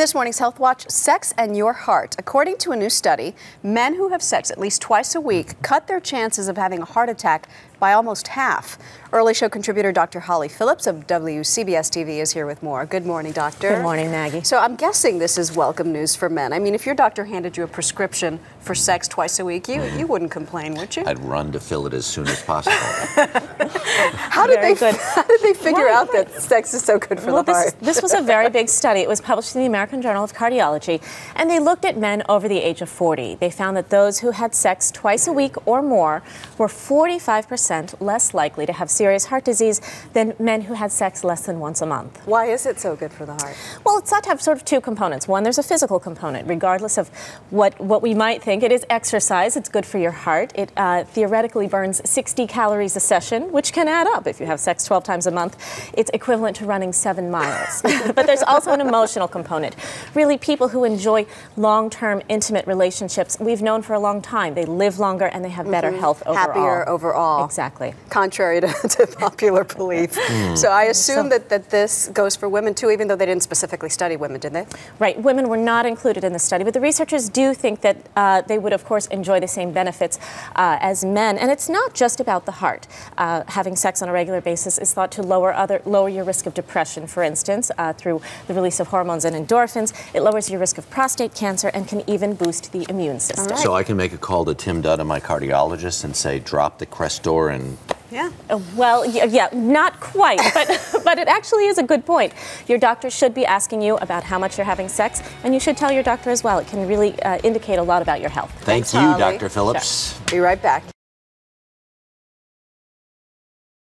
this morning's Health Watch, sex and your heart. According to a new study, men who have sex at least twice a week cut their chances of having a heart attack by almost half. Early Show contributor Dr. Phillips of WCBS TV is here with more. Good morning, doctor. Good morning, Maggie. So I'm guessing this is welcome news for men. I mean, if your doctor handed you a prescription for sex twice a week, you wouldn't complain, would you? I'd run to fill it as soon as possible. How did they figure out that sex is so good for the heart? This was a very big study. It was published in the American Journal of Cardiology, and they looked at men over the age of 40. They found that those who had sex twice a week or more were 45% less likely to have serious heart disease than men who had sex less than once a month. Why is it so good for the heart? Well, it's thought to have sort of two components. One, there's a physical component. Regardless of what we might think, it is exercise. It's good for your heart. It theoretically burns 60 calories a session, which can add up if you have sex 12 times a month. It's equivalent to running 7 miles. But there's also an emotional component. Really, people who enjoy long-term intimate relationships, we've known for a long time, they live longer and they have better health overall. Happier overall. Exactly. Contrary to popular belief. So I assume that this goes for women too, even though they didn't specifically study women, did they? Right. Women were not included in the study, but the researchers do think that they would, of course, enjoy the same benefits as men. And it's not just about the heart. Having sex on a regular basis is thought to lower your risk of depression, for instance, through the release of hormones and endorphins. It lowers your risk of prostate cancer and can even boost the immune system. Right. So I can make a call to Tim Dutta, my cardiologist, and say, drop the Crestor and... Yeah. Well, yeah, not quite, but it actually is a good point. Your doctor should be asking you about how much you're having sex, and you should tell your doctor as well. It can really indicate a lot about your health. Thank you, Dr. Phillips. Sure. Be right back.